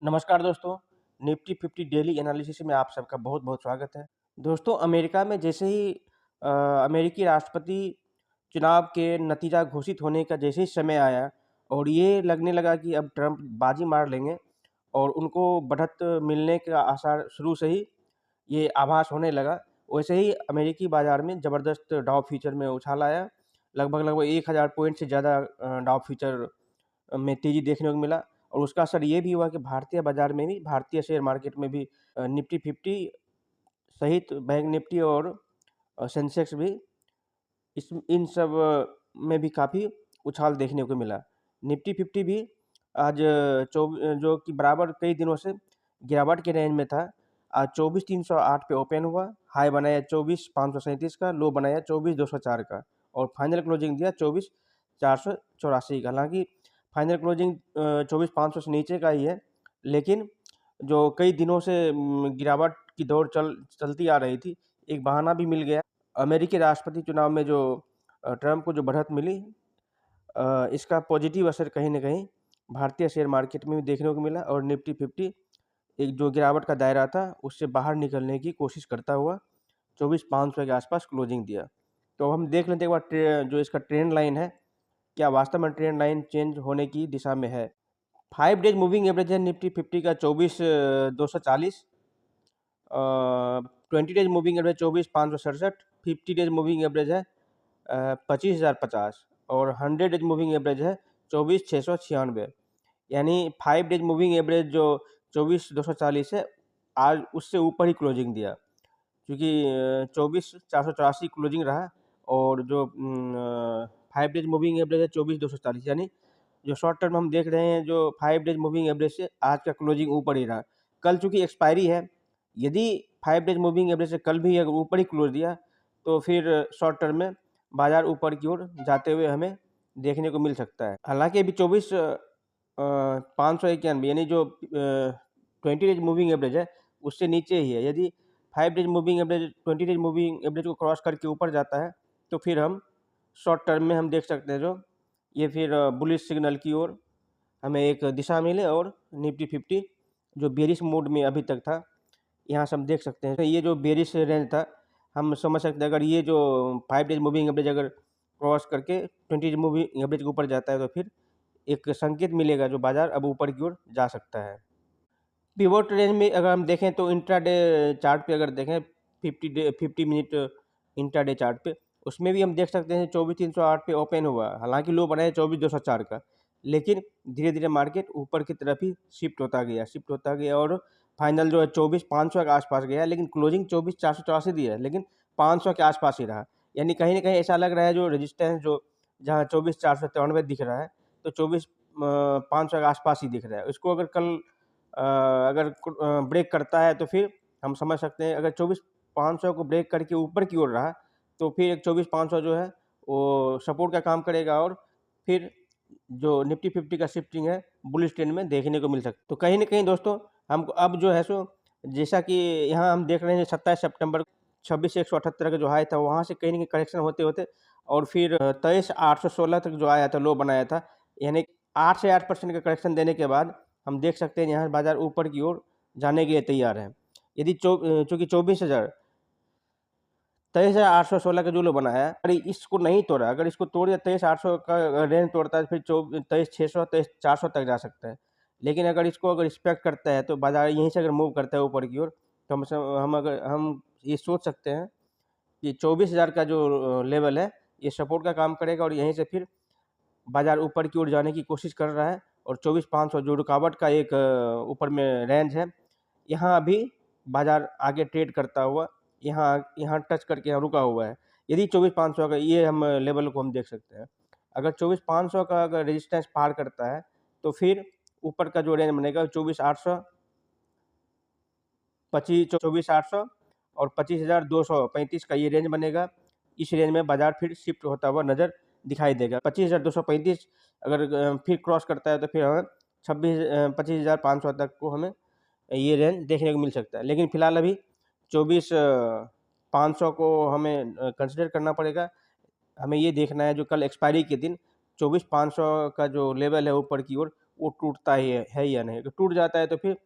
नमस्कार दोस्तों, Nifty 50 daily analysis में आप सबका बहुत-बहुत स्वागत है। दोस्तों, अमेरिका में जैसे ही अमेरिकी राष्ट्रपति चुनाव के नतीजा घोषित होने का जैसे ही समय आया और ये लगने लगा कि अब ट्रंप बाजी मार लेंगे और उनको बढ़त मिलने का आसार शुरू से ही ये आभास होने लगा। वैसे ही अमेरिकी बाज़ार में ज़बरदस्त डाउ फ्यूचर में उछाल आया। लगभग 1000 पॉइंट से ज़्यादा डाउ फ्यूचर में तेज़ी देखने को मिला और उसका असर ये भी हुआ कि भारतीय बाज़ार में भी, भारतीय शेयर मार्केट में भी निफ्टी 50 सहित बैंक निफ्टी और सेंसेक्स भी इन सब में भी काफ़ी उछाल देखने को मिला। निफ्टी 50 भी आज जो कि बराबर कई दिनों से गिरावट के रेंज में था। आज 24,308 पे ओपन हुआ, हाई बनाया 24,537 का, लो बनाया 24,204 का और फाइनल क्लोजिंग दिया 24,484 का। हालाँकि फाइनल क्लोजिंग 24,500 से नीचे का ही है, लेकिन जो कई दिनों से गिरावट की दौर चलती आ रही थी, एक बहाना भी मिल गया। अमेरिकी राष्ट्रपति चुनाव में जो ट्रंप को जो बढ़त मिली, इसका पॉजिटिव असर कहीं न कहीं भारतीय शेयर मार्केट में भी देखने को मिला और निफ्टी 50 एक जो गिरावट का दायरा था, उससे बाहर निकलने की कोशिश करता हुआ 24,500 के आसपास क्लोजिंग दिया। तो अब हम देख लेते हैं एक बार जो इसका ट्रेंड लाइन है, क्या वास्तव में ट्रेंड लाइन चेंज होने की दिशा में है। 5 डेज मूविंग एवरेज है निफ्टी 50 का 24,240, 20 days moving average 24,567, 50 days moving average है 25,050 और 100 डेज मूविंग एवरेज है 24,696। यानी 5 डेज मूविंग एवरेज जो 24,240 है, आज उससे ऊपर ही क्लोजिंग दिया, क्योंकि 24,484 क्लोजिंग रहा और जो 5 डेज मूविंग एवरेज है 24,240, यानी जो शॉर्ट टर्म हम देख रहे हैं, जो 5 डेज मूविंग एवरेज से आज का क्लोजिंग ऊपर ही रहा। कल चूँकि एक्सपायरी है, यदि 5 डेज मूविंग एवरेज से कल भी अगर ऊपर ही क्लोज दिया, तो फिर शॉर्ट टर्म में बाज़ार ऊपर की ओर जाते हुए हमें देखने को मिल सकता है। हालाँकि अभी 591 यानी जो 20 डेज मूविंग एवरेज है, उससे नीचे ही है। यदि 5 days moving average 20 days moving average को क्रॉस करके ऊपर जाता है, तो फिर हम शॉर्ट टर्म में हम देख सकते हैं, जो ये फिर बुलिश सिग्नल की ओर हमें एक दिशा मिले और निफ्टी 50 जो बेरिश मोड में अभी तक था, यहाँ से हम देख सकते हैं। तो ये जो बेरिश रेंज था, हम समझ सकते हैं अगर ये जो 5 डेज मूविंग एवरेज अगर क्रॉस करके 20 डेज मूविंग एवरेज के ऊपर जाता है, तो फिर एक संकेत मिलेगा जो बाज़ार अब ऊपर की ओर जा सकता है। पिवोट रेंज में अगर हम देखें तो इंट्राडे चार्ट पे अगर देखें 50 मिनट इंट्राडे चार्ट पे, उसमें भी हम देख सकते हैं 24,308 पे ओपन हुआ। हालाँकि लो बनाया 24,204 का, लेकिन धीरे-धीरे मार्केट ऊपर की तरफ ही शिफ्ट होता गया और फाइनल जो है 24,500 के आस-पास गया, लेकिन क्लोजिंग 24,484 दी है, लेकिन 500 के आस-पास ही रहा। यानी कहीं न कहीं ऐसा लग रहा है जो रेजिस्टेंस जो जहाँ 24,493 दिख रहा है, तो 500 के आस-पास ही दिख रहा है। इसको अगर कल अगर ब्रेक करता है, तो फिर हम समझ सकते हैं अगर 24,500 को ब्रेक करके ऊपर की ओर रहा, तो फिर एक 24,500 जो है वो सपोर्ट का काम करेगा और फिर जो निफ्टी 50 का शिफ्टिंग है बुलिश ट्रेंड में देखने को मिल सकता है। तो कहीं न कहीं दोस्तों, हमको अब जो है सो जैसा कि यहाँ हम देख रहे हैं 27 सितंबर 26,178 का जो हाई था, वहाँ से कहीं न कहीं करेक्शन होते-होते और फिर 23,816 तक जो आया था, लो बनाया था। यानी 8 से 8% का करेक्शन देने के बाद हम देख सकते हैं यहाँ बाज़ार ऊपर की ओर जाने के लिए तैयार है। यदि चूँकि 23,816 का जो लो बना है, अगर इसको नहीं तोड़ा, अगर इसको तोड़ दिया 23,800 का रेंज तोड़ता है, तो फिर 23,600 23,400 तक जा सकता है। लेकिन अगर इसको अगर रिस्पेक्ट करता है, तो बाज़ार यहीं से अगर मूव करता है ऊपर की ओर, तो हम ये सोच सकते हैं कि 24,000 का जो लेवल है, ये सपोर्ट का काम करेगा और यहीं से फिर बाज़ार ऊपर की ओर जाने की कोशिश कर रहा है और 24,500 जो रुकावट का एक ऊपर में रेंज है, यहाँ अभी बाज़ार आगे ट्रेड करता हुआ यहाँ यहाँ टच करके यहाँ रुका हुआ है। यदि 24,500 का ये हम लेवल को हम देख सकते हैं। अगर 24,500 का अगर रेजिस्टेंस पार करता है, तो फिर ऊपर का जो रेंज बनेगा 24,800, 24,800 और 25,235 का ये रेंज बनेगा। इस रेंज में बाज़ार फिर शिफ्ट होता हुआ नज़र दिखाई देगा। 25,235 अगर फिर क्रॉस करता है, तो फिर हमें 25,500 तक को हमें ये रेंज देखने को मिल सकता है। लेकिन फिलहाल अभी 24,500 को हमें कंसीडर करना पड़ेगा। हमें ये देखना है जो कल एक्सपायरी के दिन 24,500 का जो लेवल है ऊपर की ओर, वो टूटता ही है या नहीं। अगर टूट जाता है तो फिर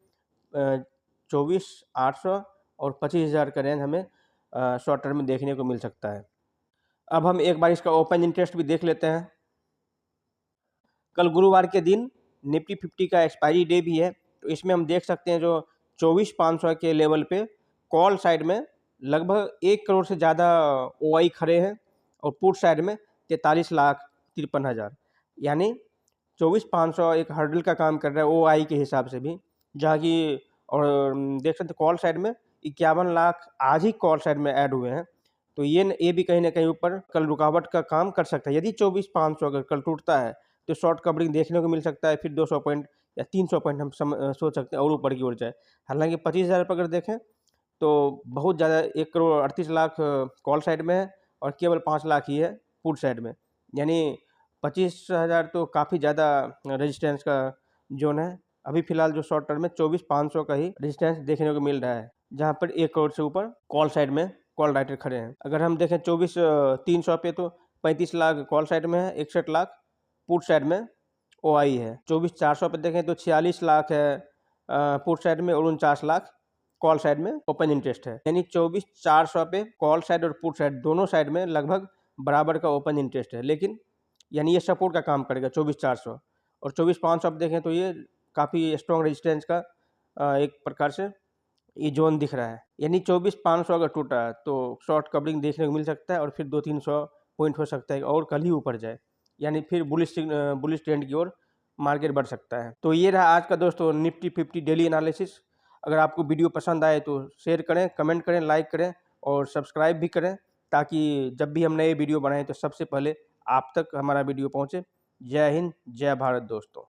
24,800 और 25,000 का रेंज हमें शॉर्ट टर्म में देखने को मिल सकता है। अब हम एक बार इसका ओपन इंटरेस्ट भी देख लेते हैं। कल गुरुवार के दिन निफ्टी 50 का एक्सपायरी डे भी है, तो इसमें हम देख सकते हैं जो 24,500 के लेवल पे कॉल साइड में लगभग 1 करोड़ से ज़्यादा ओआई खड़े हैं और पुट साइड में 43,53,000, यानी 24,500 एक हर्डल का काम कर रहा है ओआई के हिसाब से भी, जहाँ की और देख सकते कॉल साइड में 51 लाख आज ही कॉल साइड में ऐड हुए हैं। तो ये भी कहीं ना कहीं ऊपर कल रुकावट का काम कर सकता है। यदि 24,500 अगर कल टूटता है तो शॉर्ट कवरिंग देखने को मिल सकता है, फिर 200 पॉइंट या 300 पॉइंट हम सोच सकते हैं और ऊपर की ओर जाए। हालांकि 25,000 पर अगर देखें तो बहुत ज़्यादा 1 करोड़ 38 लाख कॉल साइड में है और केवल 5 लाख ही है पुट साइड में, यानी 25,000 तो काफ़ी ज़्यादा रेजिस्टेंस का जोन है। अभी फिलहाल जो शॉर्ट टर्म में 24,500 का ही रेजिस्टेंस देखने को मिल रहा है, जहाँ पर 1 करोड़ से ऊपर कॉल साइड में कॉल राइटर खड़े हैं। अगर हम देखें 24,300 पे तो 35 लाख कॉल साइड में है, 61 लाख पुट साइड में ओआई है। 24,400 पे देखें तो 46 लाख है पुट साइड में और 49 लाख कॉल साइड में ओपन इंटरेस्ट है, यानी 24,400 पे कॉल साइड और पुट साइड दोनों साइड में लगभग बराबर का ओपन इंटरेस्ट है। लेकिन यानी ये सपोर्ट का काम करेगा 24,400, और 24,500 आप देखें तो ये काफ़ी स्ट्रॉन्ग रेजिस्टेंस का एक प्रकार से ये जोन दिख रहा है। यानी 24,500 अगर टूटा तो शॉर्ट कवरिंग देखने को मिल सकता है और फिर 200-300 पॉइंट हो सकता है और कल ही ऊपर जाए, यानी फिर बुलिश ट्रेंड की ओर मार्केट बढ़ सकता है। तो ये रहा आज का दोस्तों निफ्टी 50 डेली एनालिसिस। अगर आपको वीडियो पसंद आए तो शेयर करें, कमेंट करें, लाइक करें और सब्सक्राइब भी करें, ताकि जब भी हम नए वीडियो बनाएं तो सबसे पहले आप तक हमारा वीडियो पहुंचे। जय हिंद, जय भारत दोस्तों।